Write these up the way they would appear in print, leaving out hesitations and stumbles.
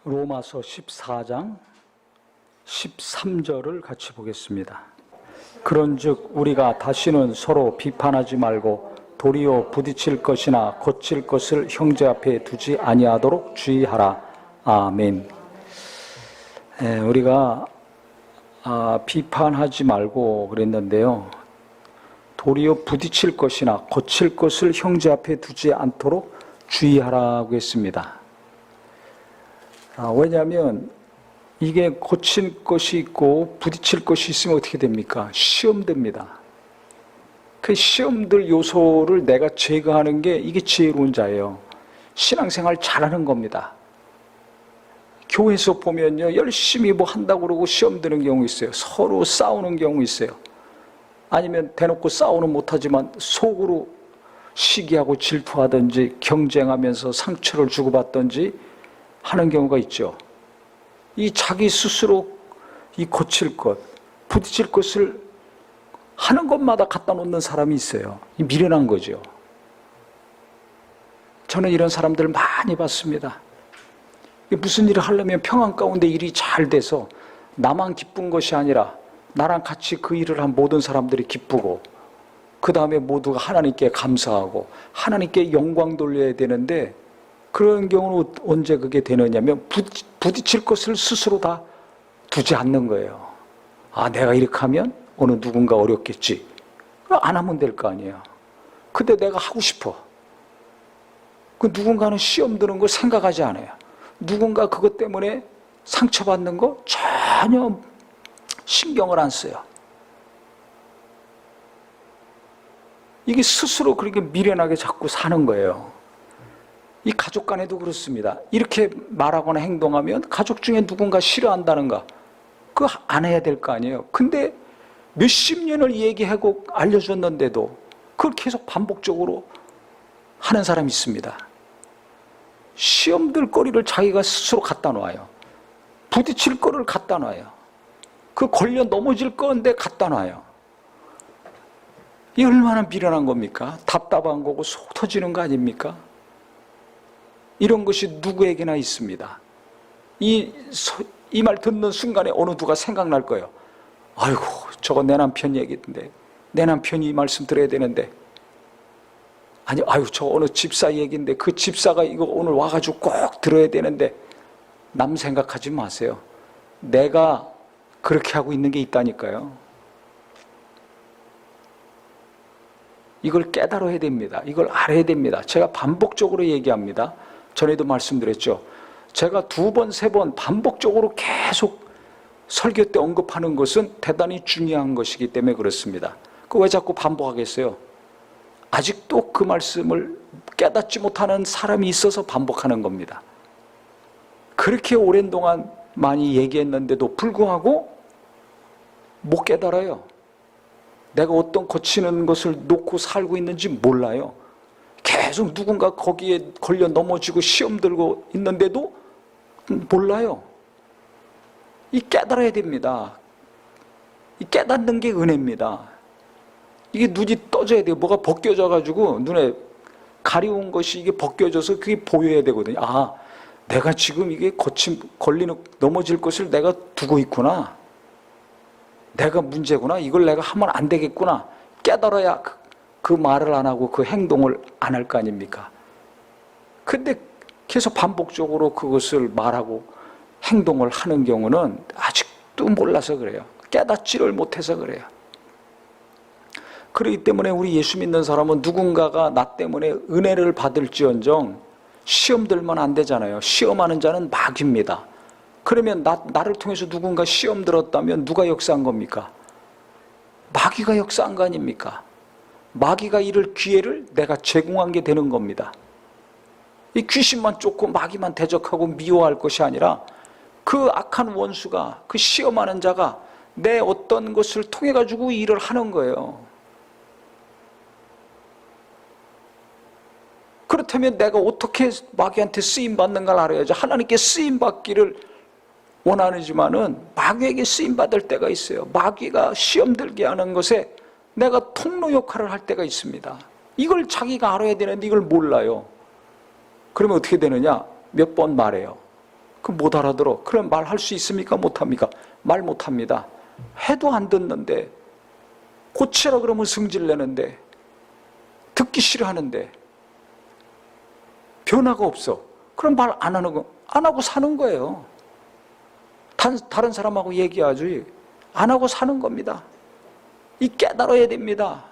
로마서 14장 13절을 같이 보겠습니다. 그런즉 우리가 다시는 서로 비판하지 말고 도리어 부딪힐 것이나 고칠 것을 형제 앞에 두지 아니하도록 주의하라. 아멘. 우리가 비판하지 말고 그랬는데요, 도리어 부딪힐 것이나 고칠 것을 형제 앞에 두지 않도록 주의하라고 했습니다. 왜냐하면 이게 고칠 것이 있고 부딪힐 것이 있으면 어떻게 됩니까? 시험됩니다. 그 시험들 요소를 내가 제거하는 게 이게 지혜로운 자예요. 신앙생활 잘하는 겁니다. 교회에서 보면요, 열심히 뭐 한다고 그러고 시험 드는 경우 있어요. 서로 싸우는 경우 있어요. 아니면 대놓고 싸우는 못하지만 속으로 시기하고 질투하든지 경쟁하면서 상처를 주고받든지 하는 경우가 있죠. 이 자기 스스로 이 고칠 것, 부딪힐 것을 하는 것마다 갖다 놓는 사람이 있어요. 이 미련한 거죠. 저는 이런 사람들 많이 봤습니다. 무슨 일을 하려면 평안 가운데 일이 잘 돼서 나만 기쁜 것이 아니라 나랑 같이 그 일을 한 모든 사람들이 기쁘고, 그 다음에 모두가 하나님께 감사하고 하나님께 영광 돌려야 되는데, 그런 경우는 언제 그게 되느냐면 부딪힐 것을 스스로 다 두지 않는 거예요. 내가 이렇게 하면 어느 누군가 어렵겠지. 안 하면 될 거 아니에요. 근데 내가 하고 싶어. 그 누군가는 시험 드는 걸 생각하지 않아요. 누군가 그것 때문에 상처받는 거 전혀 신경을 안 써요. 이게 스스로 그렇게 미련하게 자꾸 사는 거예요. 이 가족 간에도 그렇습니다. 이렇게 말하거나 행동하면 가족 중에 누군가 싫어한다는가, 그거 안 해야 될 거 아니에요. 근데 몇십 년을 얘기하고 알려줬는데도 그걸 계속 반복적으로 하는 사람이 있습니다. 시험들 거리를 자기가 스스로 갖다 놔요. 부딪힐 거를 갖다 놔요. 그 걸려 넘어질 건데 갖다 놔요. 이 얼마나 미련한 겁니까? 답답한 거고 속 터지는 거 아닙니까? 이런 것이 누구에게나 있습니다. 이 말 듣는 순간에 어느 누가 생각날 거예요. 아이고, 저거 내 남편 얘기인데, 내 남편이 이 말씀 들어야 되는데, 아니, 아이고, 저 어느 집사 얘기인데 그 집사가 이거 오늘 와가지고 꼭 들어야 되는데. 남 생각하지 마세요. 내가 그렇게 하고 있는 게 있다니까요. 이걸 깨달아야 됩니다. 이걸 알아야 됩니다. 제가 반복적으로 얘기합니다. 전에도 말씀드렸죠. 제가 2번, 3번 반복적으로 계속 설교 때 언급하는 것은 대단히 중요한 것이기 때문에 그렇습니다. 왜 자꾸 반복하겠어요? 아직도 그 말씀을 깨닫지 못하는 사람이 있어서 반복하는 겁니다. 그렇게 오랜 동안 많이 얘기했는데도 불구하고 못 깨달아요. 내가 어떤 고치는 것을 놓고 살고 있는지 몰라요. 계속 누군가 거기에 걸려 넘어지고 시험 들고 있는데도 몰라요. 이 깨달아야 됩니다. 이 깨닫는 게 은혜입니다. 이게 눈이 떠져야 돼요. 뭐가 벗겨져 가지고 눈에 가려운 것이 이게 벗겨져서 그게 보여야 되거든요. 내가 지금 이게 넘어질 것을 내가 두고 있구나. 내가 문제구나. 이걸 내가 하면 안 되겠구나. 깨달아야 그 말을 안 하고 그 행동을 안 할 거 아닙니까? 근데 계속 반복적으로 그것을 말하고 행동을 하는 경우는 아직도 몰라서 그래요. 깨닫지를 못해서 그래요. 그렇기 때문에 우리 예수 믿는 사람은 누군가가 나 때문에 은혜를 받을지언정 시험 들면 안 되잖아요. 시험하는 자는 마귀입니다. 그러면 나를 통해서 누군가 시험 들었다면 누가 역사한 겁니까? 마귀가 역사한 거 아닙니까? 마귀가 이럴 기회를 내가 제공한 게 되는 겁니다. 이 귀신만 쫓고 마귀만 대적하고 미워할 것이 아니라 그 악한 원수가, 그 시험하는 자가 내 어떤 것을 통해 가지고 일을 하는 거예요. 그렇다면 내가 어떻게 마귀한테 쓰임받는가를 알아야죠. 하나님께 쓰임받기를 원하지만은 마귀에게 쓰임받을 때가 있어요. 마귀가 시험 들게 하는 것에 내가 통로 역할을 할 때가 있습니다. 이걸 자기가 알아야 되는데 이걸 몰라요. 그러면 어떻게 되느냐? 몇 번 말해요. 그 못 알아들어. 그럼 말할 수 있습니까? 못합니까? 말 못합니다. 해도 안 듣는데, 고치라 그러면 승질내는데, 듣기 싫어하는데, 변화가 없어. 그럼 말 안 하고 사는 거예요. 다른 사람하고 얘기하지 안 하고 사는 겁니다. 이 깨달아야 됩니다.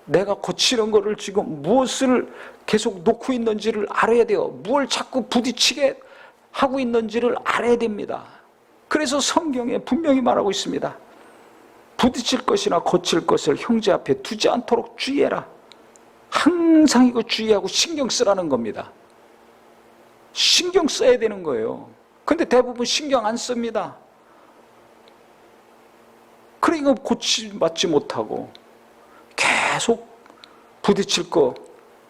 내가 고치는 거를 지금 무엇을 계속 놓고 있는지를 알아야 돼요. 무엇을 자꾸 부딪히게 하고 있는지를 알아야 됩니다. 그래서 성경에 분명히 말하고 있습니다. 부딪힐 것이나 고칠 것을 형제 앞에 두지 않도록 주의해라. 항상 이거 주의하고 신경 쓰라는 겁니다. 신경 써야 되는 거예요. 근데 대부분 신경 안 씁니다. 그러니까 고치받지 못하고 계속 부딪힐 거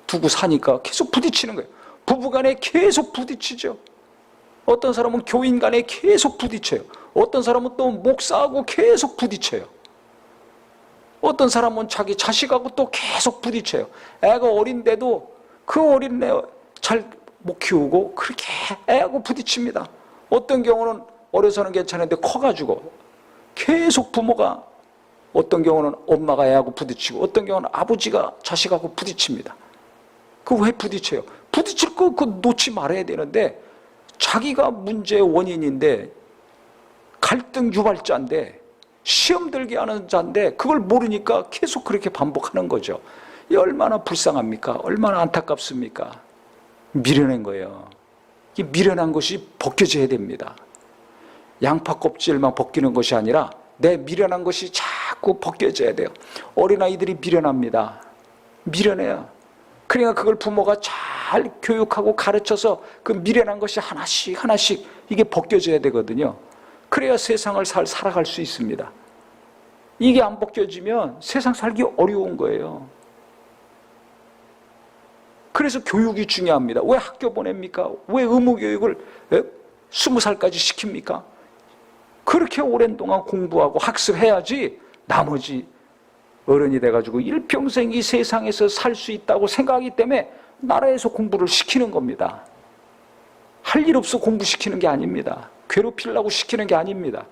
두고 사니까 계속 부딪히는 거예요. 부부간에 계속 부딪히죠. 어떤 사람은 교인 간에 계속 부딪혀요. 어떤 사람은 또 목사하고 계속 부딪혀요. 어떤 사람은 자기 자식하고 또 계속 부딪혀요. 애가 어린데도 그 어린 애 잘 못 키우고 그렇게 애하고 부딪힙니다. 어떤 경우는 어려서는 괜찮은데 커가지고 계속 부모가, 어떤 경우는 엄마가 애하고 부딪히고, 어떤 경우는 아버지가 자식하고 부딪힙니다. 그 왜 부딪혀요? 부딪힐 거 그거 놓지 말아야 되는데, 자기가 문제의 원인인데, 갈등 유발자인데, 시험 들게 하는 자인데, 그걸 모르니까 계속 그렇게 반복하는 거죠. 이 얼마나 불쌍합니까? 얼마나 안타깝습니까? 미련한 거예요. 이 미련한 것이 벗겨져야 됩니다. 양파 껍질만 벗기는 것이 아니라 내 미련한 것이 자꾸 벗겨져야 돼요. 어린아이들이 미련합니다. 미련해요. 그러니까 그걸 부모가 잘 교육하고 가르쳐서 그 미련한 것이 하나씩 하나씩 이게 벗겨져야 되거든요. 그래야 세상을 살아갈 수 있습니다. 이게 안 벗겨지면 세상 살기 어려운 거예요. 그래서 교육이 중요합니다. 왜 학교 보냅니까? 왜 의무교육을 20살까지 시킵니까? 그렇게 오랜 동안 공부하고 학습해야지 나머지 어른이 돼가지고 일평생 이 세상에서 살 수 있다고 생각하기 때문에 나라에서 공부를 시키는 겁니다. 할 일 없어 공부시키는 게 아닙니다. 괴롭히려고 시키는 게 아닙니다.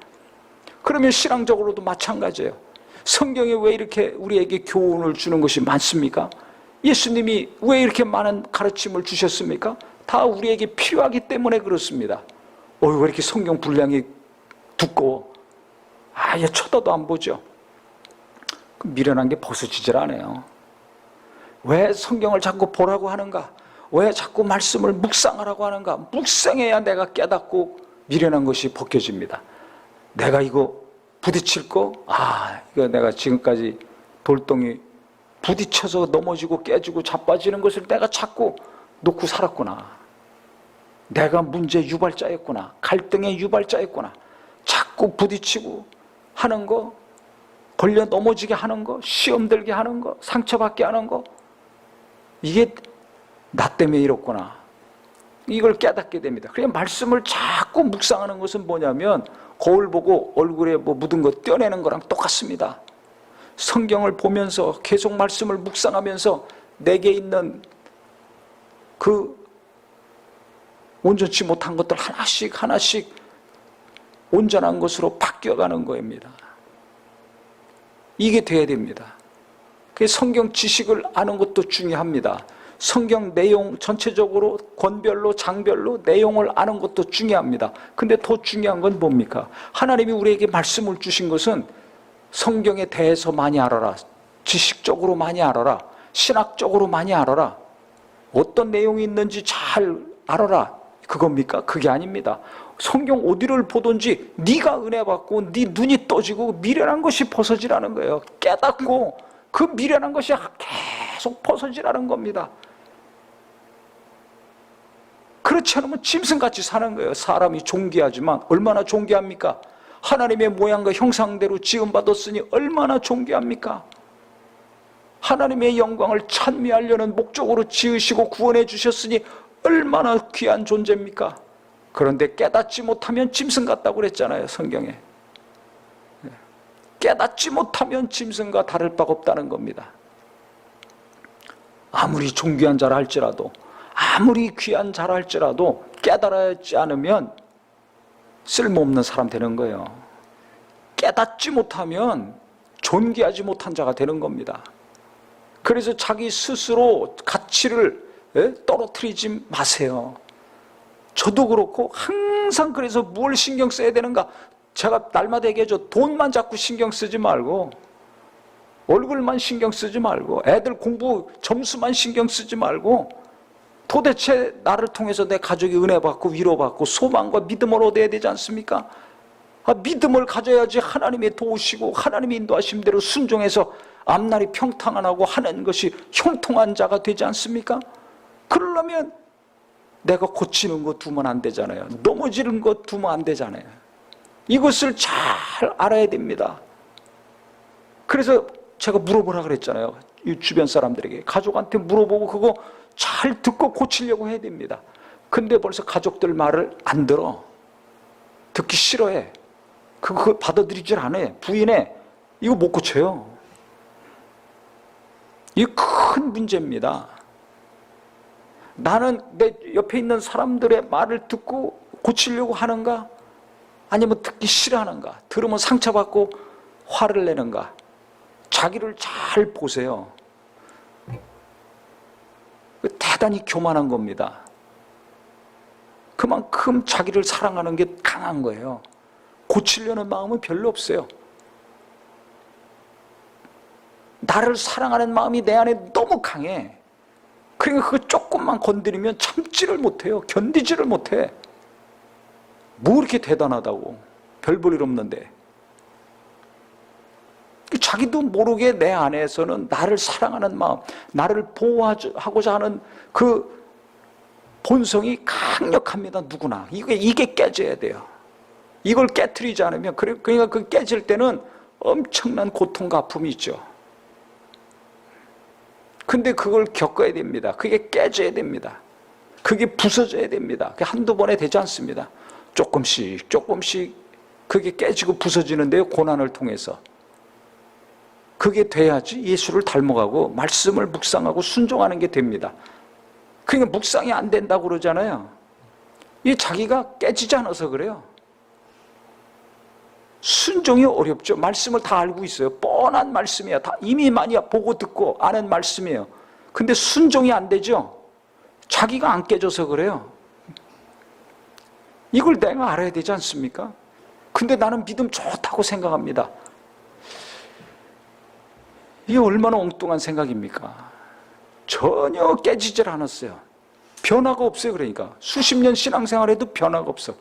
그러면 신앙적으로도 마찬가지예요. 성경에 왜 이렇게 우리에게 교훈을 주는 것이 많습니까? 예수님이 왜 이렇게 많은 가르침을 주셨습니까? 다 우리에게 필요하기 때문에 그렇습니다. 왜 이렇게 성경 분량이 두꺼워? 아예 쳐다도 안 보죠. 미련한 게 벗어지질 않아요. 왜 성경을 자꾸 보라고 하는가? 왜 자꾸 말씀을 묵상하라고 하는가? 묵상해야 내가 깨닫고 미련한 것이 벗겨집니다. 내가 이거 부딪힐 거? 이거 내가 지금까지 돌덩이 부딪혀서 넘어지고 깨지고 자빠지는 것을 내가 자꾸 놓고 살았구나. 내가 문제 유발자였구나. 갈등의 유발자였구나. 자꾸 부딪히고 하는 거, 걸려 넘어지게 하는 거, 시험 들게 하는 거, 상처받게 하는 거, 이게 나 때문에 이렇구나. 이걸 깨닫게 됩니다. 그래서 말씀을 자꾸 묵상하는 것은 뭐냐면 거울 보고 얼굴에 뭐 묻은 거 떼어내는 거랑 똑같습니다. 성경을 보면서 계속 말씀을 묵상하면서 내게 있는 그 온전치 못한 것들 하나씩 하나씩 온전한 것으로 바뀌어가는 겁니다. 이게 돼야 됩니다. 성경 지식을 아는 것도 중요합니다. 성경 내용 전체적으로 권별로 장별로 내용을 아는 것도 중요합니다. 근데 더 중요한 건 뭡니까? 하나님이 우리에게 말씀을 주신 것은 성경에 대해서 많이 알아라. 지식적으로 많이 알아라. 신학적으로 많이 알아라. 어떤 내용이 있는지 잘 알아라. 그겁니까? 그게 아닙니다. 성경 어디를 보든지 네가 은혜 받고 네 눈이 떠지고 미련한 것이 벗어지라는 거예요. 깨닫고 그 미련한 것이 계속 벗어지라는 겁니다. 그렇지 않으면 짐승같이 사는 거예요. 사람이 존귀하지만 얼마나 존귀합니까? 하나님의 모양과 형상대로 지음받았으니 얼마나 존귀합니까? 하나님의 영광을 찬미하려는 목적으로 지으시고 구원해 주셨으니 얼마나 귀한 존재입니까? 그런데 깨닫지 못하면 짐승 같다고 그랬잖아요, 성경에. 깨닫지 못하면 짐승과 다를 바가 없다는 겁니다. 아무리 존귀한 자라 할지라도, 아무리 귀한 자라 할지라도 깨달지 않으면 쓸모없는 사람 되는 거예요. 깨닫지 못하면 존귀하지 못한 자가 되는 겁니다. 그래서 자기 스스로 가치를 떨어뜨리지 마세요. 저도 그렇고 항상 그래서 뭘 신경 써야 되는가? 제가 날마다 얘기하죠. 돈만 자꾸 신경 쓰지 말고, 얼굴만 신경 쓰지 말고, 애들 공부 점수만 신경 쓰지 말고, 도대체 나를 통해서 내 가족이 은혜받고 위로받고 소망과 믿음을 얻어야 되지 않습니까? 믿음을 가져야지 하나님이 도우시고 하나님의 인도하심대로 순종해서 앞날이 평탄하고 하는 것이 형통한 자가 되지 않습니까? 그러려면 내가 고치는 거 두면 안 되잖아요. 넘어지는 거 두면 안 되잖아요. 이것을 잘 알아야 됩니다. 그래서 제가 물어보라 그랬잖아요. 이 주변 사람들에게 가족한테 물어보고 그거 잘 듣고 고치려고 해야 됩니다. 근데 벌써 가족들 말을 안 들어. 듣기 싫어해. 그거 받아들이질 않아. 부인해. 이거 못 고쳐요. 이 큰 문제입니다. 나는 내 옆에 있는 사람들의 말을 듣고 고치려고 하는가? 아니면 듣기 싫어하는가? 들으면 상처받고 화를 내는가? 자기를 잘 보세요. 대단히 교만한 겁니다. 그만큼 자기를 사랑하는 게 강한 거예요. 고치려는 마음은 별로 없어요. 나를 사랑하는 마음이 내 안에 너무 강해. 그러니까 그거 조금만 건드리면 참지를 못해요. 견디지를 못해. 뭐 이렇게 대단하다고. 별 볼 일 없는데. 자기도 모르게 내 안에서는 나를 사랑하는 마음, 나를 보호하고자 하는 그 본성이 강력합니다. 누구나. 이게 깨져야 돼요. 이걸 깨트리지 않으면, 그러니까 그 깨질 때는 엄청난 고통과 아픔이 있죠. 근데 그걸 겪어야 됩니다. 그게 깨져야 됩니다. 그게 부서져야 됩니다. 그게 한두 번에 되지 않습니다. 조금씩 그게 깨지고 부서지는데요. 고난을 통해서. 그게 돼야지 예수를 닮아가고 말씀을 묵상하고 순종하는 게 됩니다. 그러니까 묵상이 안 된다고 그러잖아요. 이 자기가 깨지지 않아서 그래요. 순종이 어렵죠. 말씀을 다 알고 있어요. 뻔한 말씀이에요. 다 이미 많이 보고 듣고 아는 말씀이에요. 근데 순종이 안 되죠. 자기가 안 깨져서 그래요. 이걸 내가 알아야 되지 않습니까? 근데 나는 믿음 좋다고 생각합니다. 이게 얼마나 엉뚱한 생각입니까? 전혀 깨지질 않았어요. 변화가 없어요. 그러니까 수십 년 신앙생활에도 변화가 없어.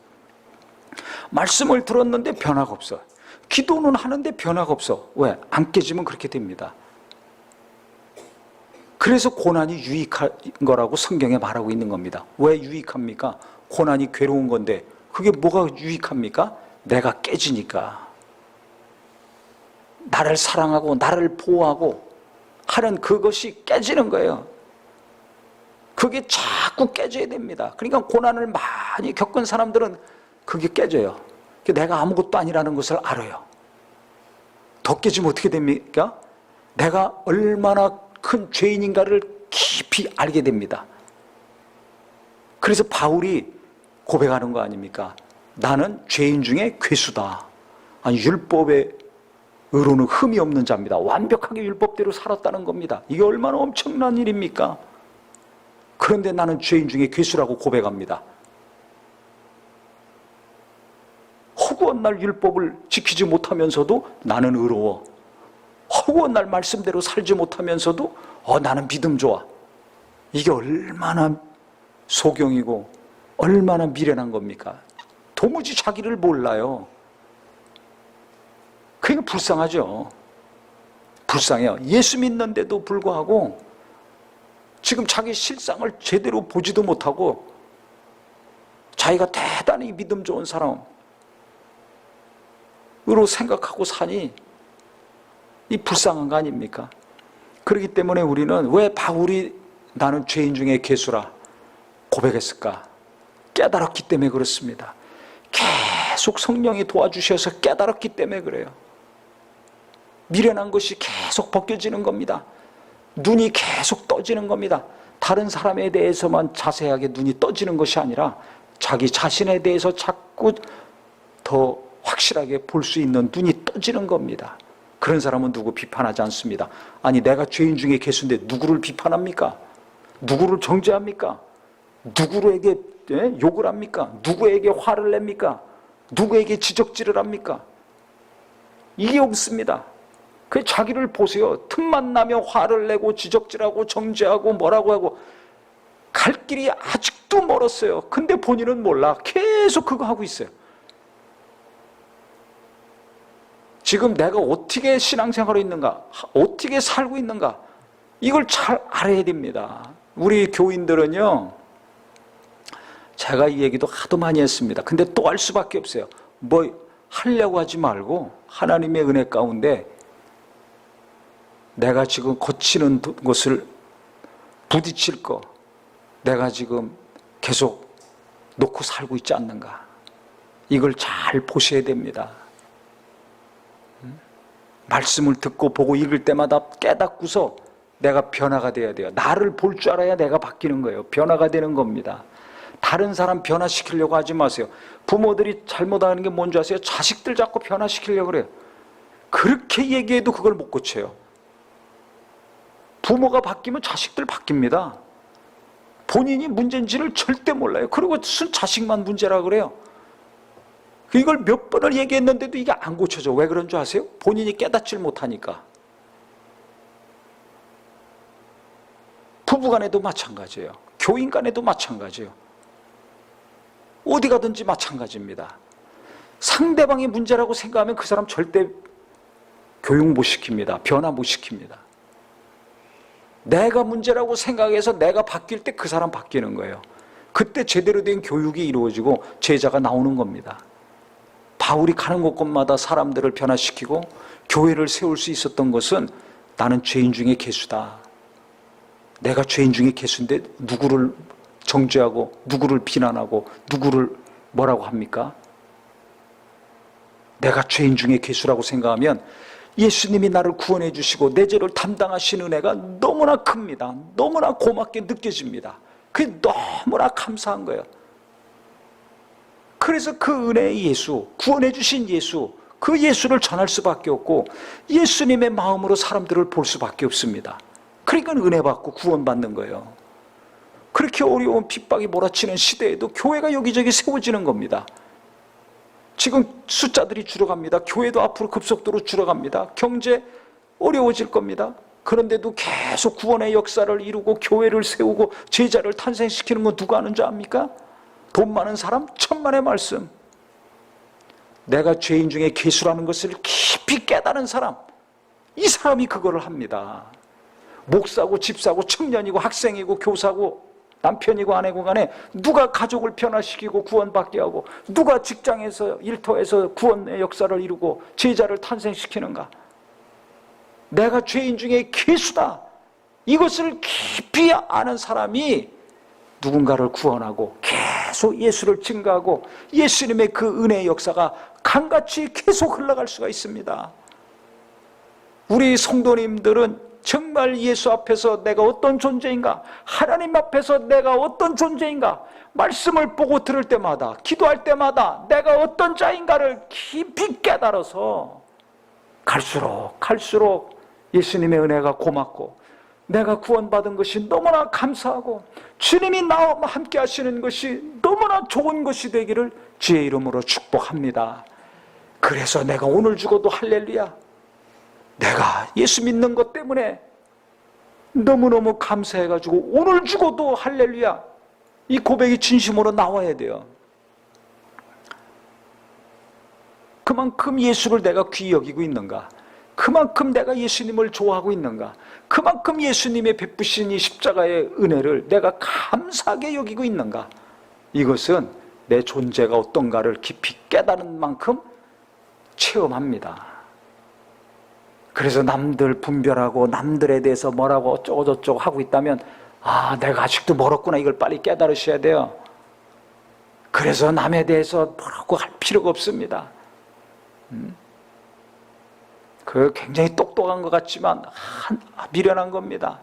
말씀을 들었는데 변화가 없어. 기도는 하는데 변화가 없어. 왜? 안 깨지면 그렇게 됩니다. 그래서 고난이 유익한 거라고 성경에 말하고 있는 겁니다. 왜 유익합니까? 고난이 괴로운 건데 그게 뭐가 유익합니까? 내가 깨지니까. 나를 사랑하고 나를 보호하고 하는 그것이 깨지는 거예요. 그게 자꾸 깨져야 됩니다. 그러니까 고난을 많이 겪은 사람들은 그게 깨져요. 내가 아무것도 아니라는 것을 알아요. 더 깨지면 어떻게 됩니까? 내가 얼마나 큰 죄인인가를 깊이 알게 됩니다. 그래서 바울이 고백하는 거 아닙니까? 나는 죄인 중에 괴수다. 아니, 율법의 의로는 흠이 없는 자입니다. 완벽하게 율법대로 살았다는 겁니다. 이게 얼마나 엄청난 일입니까? 그런데 나는 죄인 중에 괴수라고 고백합니다. 허구한 날 율법을 지키지 못하면서도 나는 의로워. 허구한 날 말씀대로 살지 못하면서도 나는 믿음 좋아. 이게 얼마나 소경이고 얼마나 미련한 겁니까? 도무지 자기를 몰라요. 그러니까 불쌍하죠. 불쌍해요. 예수 믿는데도 불구하고 지금 자기 실상을 제대로 보지도 못하고 자기가 대단히 믿음 좋은 사람으로 생각하고 사니 이 불쌍한 거 아닙니까? 그렇기 때문에 우리는 왜 바울이 나는 죄인 중에 괴수라 고백했을까? 깨달았기 때문에 그렇습니다. 계속 성령이 도와주셔서 깨달았기 때문에 그래요. 미련한 것이 계속 벗겨지는 겁니다. 눈이 계속 떠지는 겁니다. 다른 사람에 대해서만 자세하게 눈이 떠지는 것이 아니라 자기 자신에 대해서 자꾸 더 확실하게 볼 수 있는 눈이 떠지는 겁니다. 그런 사람은 누구 비판하지 않습니다. 아니, 내가 죄인 중에 개수인데 누구를 비판합니까? 누구를 정죄합니까? 누구에게 욕을 합니까? 누구에게 화를 냅니까? 누구에게 지적질을 합니까? 이게 없습니다. 그 자기를 보세요. 틈만 나면 화를 내고 지적질하고 정죄하고 뭐라고 하고 갈 길이 아직도 멀었어요. 근데 본인은 몰라. 계속 그거 하고 있어요. 지금 내가 어떻게 신앙생활을 있는가, 어떻게 살고 있는가, 이걸 잘 알아야 됩니다. 우리 교인들은요, 제가 이 얘기도 하도 많이 했습니다. 근데 또 할 수밖에 없어요. 뭐 하려고 하지 말고 하나님의 은혜 가운데 내가 지금 거치는 것을 부딪힐 거, 내가 지금 계속 놓고 살고 있지 않는가, 이걸 잘 보셔야 됩니다. 말씀을 듣고 보고 읽을 때마다 깨닫고서 내가 변화가 돼야 돼요. 나를 볼 줄 알아야 내가 바뀌는 거예요. 변화가 되는 겁니다. 다른 사람 변화시키려고 하지 마세요. 부모들이 잘못하는 게 뭔지 아세요? 자식들 자꾸 변화시키려고 그래요. 그렇게 얘기해도 그걸 못 고쳐요. 부모가 바뀌면 자식들 바뀝니다. 본인이 문제인지를 절대 몰라요. 그리고 무슨 자식만 문제라 그래요. 이걸 몇 번을 얘기했는데도 이게 안 고쳐져. 왜 그런 줄 아세요? 본인이 깨닫질 못하니까. 부부간에도 마찬가지예요. 교인 간에도 마찬가지예요. 어디 가든지 마찬가지입니다. 상대방이 문제라고 생각하면 그 사람 절대 교육 못 시킵니다. 변화 못 시킵니다. 내가 문제라고 생각해서 내가 바뀔 때 그 사람 바뀌는 거예요. 그때 제대로 된 교육이 이루어지고 제자가 나오는 겁니다. 바울이 가는 곳곳마다 사람들을 변화시키고 교회를 세울 수 있었던 것은 나는 죄인 중에 개수다. 내가 죄인 중에 개수인데 누구를 정죄하고 누구를 비난하고 누구를 뭐라고 합니까? 내가 죄인 중에 개수라고 생각하면 예수님이 나를 구원해 주시고 내 죄를 담당하신 은혜가 너무나 큽니다. 너무나 고맙게 느껴집니다. 그게 너무나 감사한 거예요. 그래서 그 은혜의 예수, 구원해 주신 예수, 그 예수를 전할 수밖에 없고 예수님의 마음으로 사람들을 볼 수밖에 없습니다. 그러니까 은혜 받고 구원받는 거예요. 그렇게 어려운 핍박이 몰아치는 시대에도 교회가 여기저기 세워지는 겁니다. 지금 숫자들이 줄어갑니다. 교회도 앞으로 급속도로 줄어갑니다. 경제 어려워질 겁니다. 그런데도 계속 구원의 역사를 이루고 교회를 세우고 제자를 탄생시키는 건 누가 하는 줄 압니까? 돈 많은 사람, 천만의 말씀. 내가 죄인 중에 개수라는 것을 깊이 깨달은 사람, 이 사람이 그거를 합니다. 목사고 집사고 청년이고 학생이고 교사고 남편이고 아내고 간에 누가 가족을 변화시키고 구원받게 하고 누가 직장에서 일터에서 구원의 역사를 이루고 제자를 탄생시키는가? 내가 죄인 중에 개수다. 이것을 깊이 아는 사람이 누군가를 구원하고 계속 예수를 증거하고 예수님의 그 은혜의 역사가 강같이 계속 흘러갈 수가 있습니다. 우리 성도님들은 정말 예수 앞에서 내가 어떤 존재인가, 하나님 앞에서 내가 어떤 존재인가, 말씀을 보고 들을 때마다, 기도할 때마다 내가 어떤 자인가를 깊이 깨달아서 갈수록 예수님의 은혜가 고맙고 내가 구원받은 것이 너무나 감사하고 주님이 나와 함께 하시는 것이 너무나 좋은 것이 되기를 주의 이름으로 축복합니다. 그래서 내가 오늘 죽어도 할렐루야, 내가 예수 믿는 것 때문에 너무너무 감사해가지고 오늘 죽어도 할렐루야, 이 고백이 진심으로 나와야 돼요. 그만큼 예수를 내가 귀히 여기고 있는가, 그만큼 내가 예수님을 좋아하고 있는가, 그만큼 예수님의 베푸신 이 십자가의 은혜를 내가 감사하게 여기고 있는가, 이것은 내 존재가 어떤가를 깊이 깨달은 만큼 체험합니다. 그래서 남들 분별하고 남들에 대해서 뭐라고 어쩌고저쩌고 하고 있다면 내가 아직도 멀었구나, 이걸 빨리 깨달으셔야 돼요. 그래서 남에 대해서 뭐라고 할 필요가 없습니다. 그 굉장히 똑똑한 것 같지만 미련한 겁니다.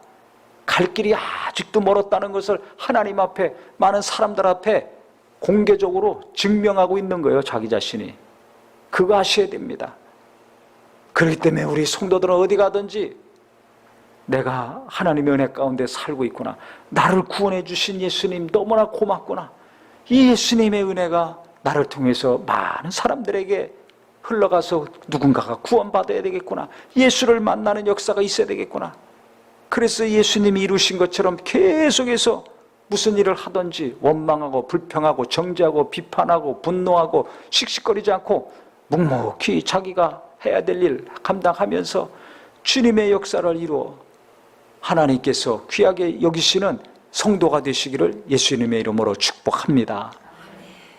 갈 길이 아직도 멀었다는 것을 하나님 앞에, 많은 사람들 앞에 공개적으로 증명하고 있는 거예요, 자기 자신이. 그거 아셔야 됩니다. 그렇기 때문에 우리 성도들은 어디 가든지 내가 하나님의 은혜 가운데 살고 있구나, 나를 구원해 주신 예수님 너무나 고맙구나, 이 예수님의 은혜가 나를 통해서 많은 사람들에게 흘러가서 누군가가 구원받아야 되겠구나, 예수를 만나는 역사가 있어야 되겠구나. 그래서 예수님이 이루신 것처럼 계속해서 무슨 일을 하든지 원망하고 불평하고 정죄하고 비판하고 분노하고 씩씩거리지 않고 묵묵히 자기가 해야 될 일 감당하면서 주님의 역사를 이루어 하나님께서 귀하게 여기시는 성도가 되시기를 예수님의 이름으로 축복합니다.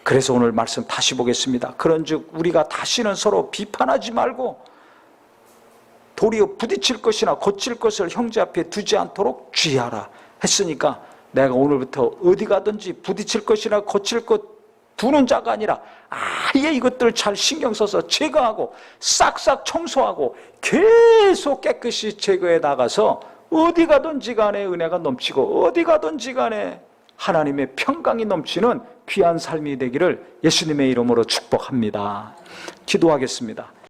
그래서 오늘 말씀 다시 보겠습니다. 그런즉 우리가 다시는 서로 비판하지 말고 도리어 부딪힐 것이나 고칠 것을 형제 앞에 두지 않도록 주의하라 했으니까, 내가 오늘부터 어디 가든지 부딪힐 것이나 고칠 것 두는 자가 아니라 아예 이것들 잘 신경 써서 제거하고 싹싹 청소하고 계속 깨끗이 제거해 나가서 어디 가든지 간에 은혜가 넘치고 어디 가든지 간에 하나님의 평강이 넘치는 귀한 삶이 되기를 예수님의 이름으로 축복합니다. 기도하겠습니다.